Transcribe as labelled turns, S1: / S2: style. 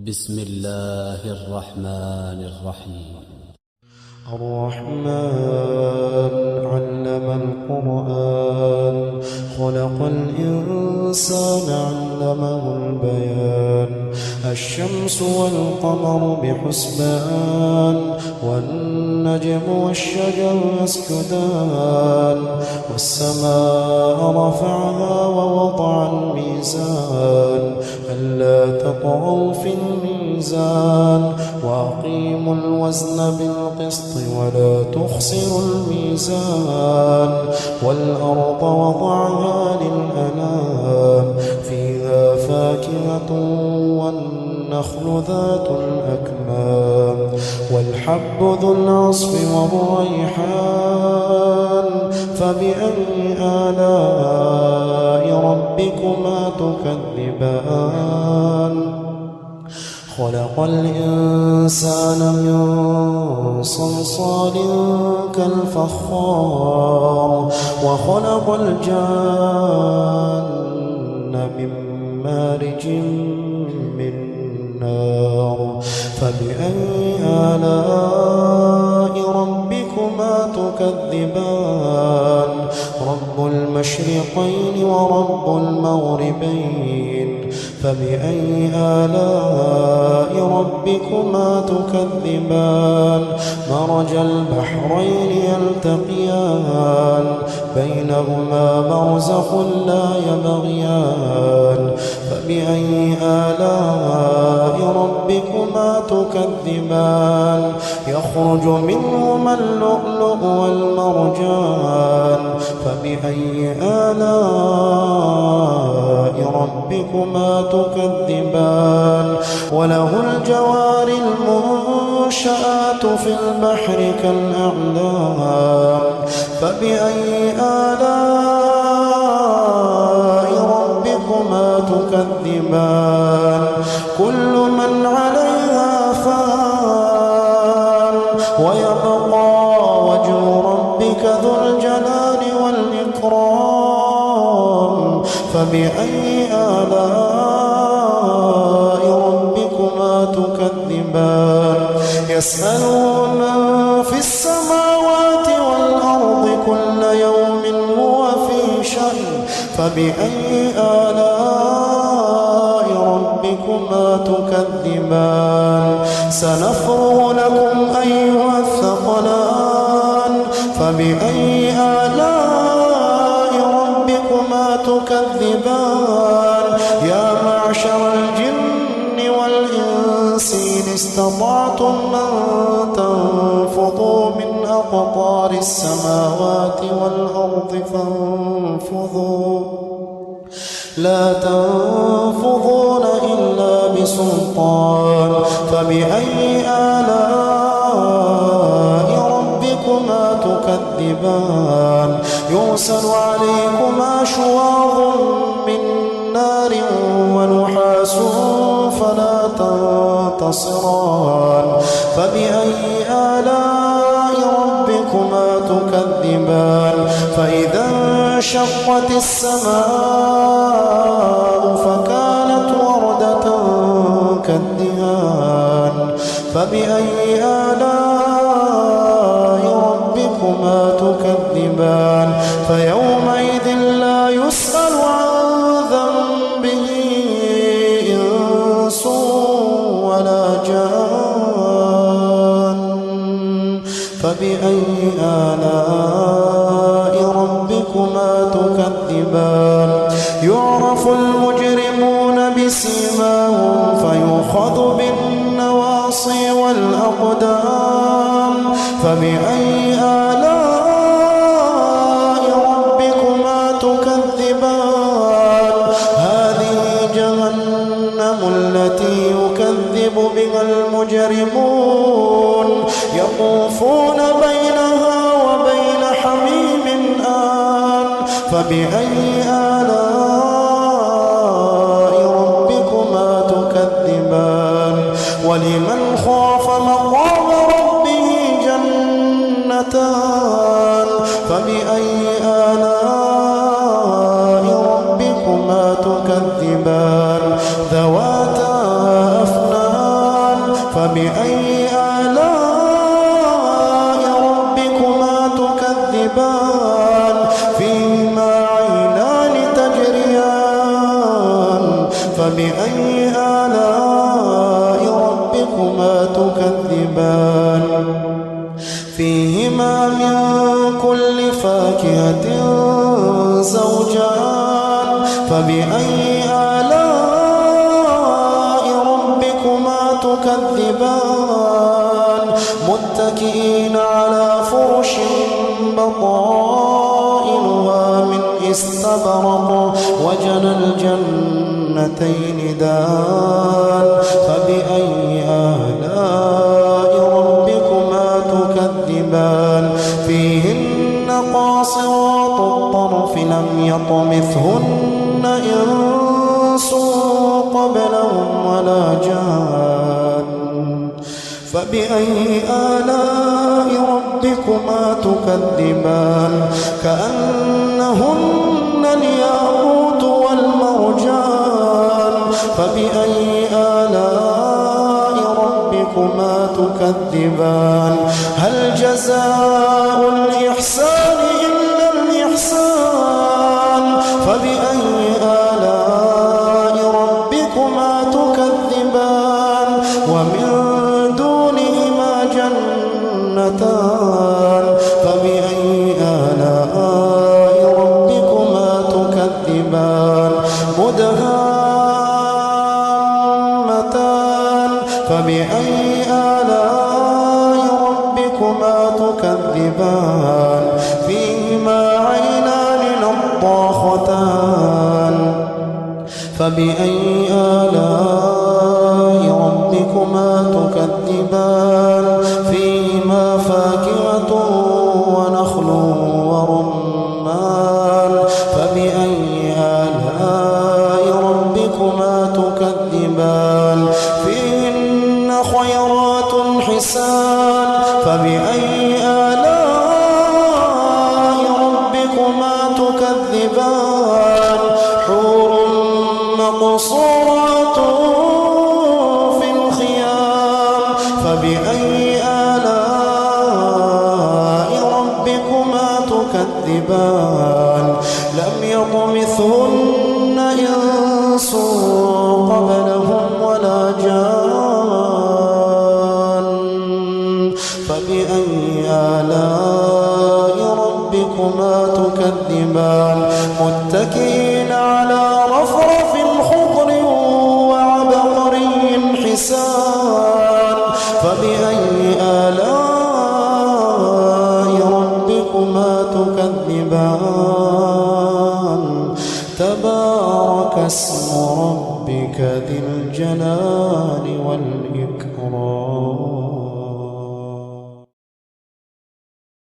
S1: بسم الله الرحمن الرحيم.
S2: الرحمن علم القرآن خلق الإنسان علمه البيان الشمس والقمر بحسبان والنجم والشجر يسجدان والسماء رفعها ووضع الميزان ألا تطغوا في الميزان وأقيموا الوزن بالقسط ولا تخسروا الميزان والأرض وضعها للأنام فيها فاكهة والنخل ذات الأكمام والحب ذو العصف والريحان فبأي آلاء ربكما تكذبان خلق الإنسان من صلصال كالفخار وخلق الجان من مارج من نار فبأي آلاء ربكما تكذبان رب المشرقين ورب المغربين فبأي آلاء ربكما تكذبان مرج البحرين يلتقيان بينهما برزخ لا يبغيان فبأي آلاء ربكما تكذبان يخرج منهما اللؤلؤ والمرجان فبأي آلاء ربكما تكذبان وله الجوار المنشآت في البحر كالأعلام فبأي آلاء ربكما تكذبان كل من عليها فان ويبقى وجه ربك ذو الجلال والإكرام فبأي آلاء ربكما تكذبان يسأله من في السماوات والأرض كل يوم هو في شأن فبأي آلاء ربكما تكذبان سنفرغ لكم أيها الثقلان فبأي آلاء ربكما تكذبان يا معشر الجن والإنس إن استطعتم أن تنفضوا من أقطار السماوات والأرض فانفضوا لا تنفضون إلا بسلطان فبأي آلاء ربكما تكذبان يرسل عليكما شواظ من نار ونحاس فلا تنتصران فبأي آلاء ربكما تكذبان فإذا انشقت السماء فكانت وردة كالدهان فبأي آلاء ربكما تكذبان فيومئذ لا يسأل عن ذنبه إنس ولا جان فبأي آلاء ربكما تكذبان يعرف المجرمون بسيماهم فيؤخذ بالنواصي والأقدام فبأي آلاء ربكما تكذبان هذه جهنم التي يكذب بها المجرمون يطوفون بينها وبين حميم آن فبأي آلاء ربكما تكذبان ولمن خاف مقام ربه جنتان فبأي آلاء ربكما تكذبان ذواتا أفنان فبأي آلاء ربكما تكذبان فيهما عينان تجريان فبأي آلاء ربكما تكذبان فيهما من كل فاكهة زوجان فبأي آلاء ربكما تكذبان متكئين على فرش بطائنها من استبرق وجنى الجنتين دان فبأي آلاء ربكما تكذبان فيهن قاصرات الطرف لم يطمثهن إنس قبلهم ولا جان فبأي آلاء ربكما تكذبان كأنهن الياقوت والمرجان فبأي آلاء ربكما تكذبان هل جزاء الإحسان إلا الإحسان فبأي آلاء ربكما تكذبان ومن دونهما جنتان فبأي آلاء ربكما تكذبان مدهامتان فبأي آلاء ربكما تكذبان فيهما عينان نضاختان فبأي آلاء ربكما تكذبان فيهما فاكهة ونخل ورمان فبأي آلاء ربكما تكذبان فيهن خيرات حسان فبأي آلاء ربكما تكذبان حور مقصورات في الخيام فبأي آلاء ربكما تكذبان لم يطمثهن إنس قبلهم ولا جان فبأي آلاء ربكما تكذبان متكئين على رفرف خضر وعبقري حسان فبأي آلاء ربكما تكذبان تبارك اسم ربك ذي الجلال والإكرام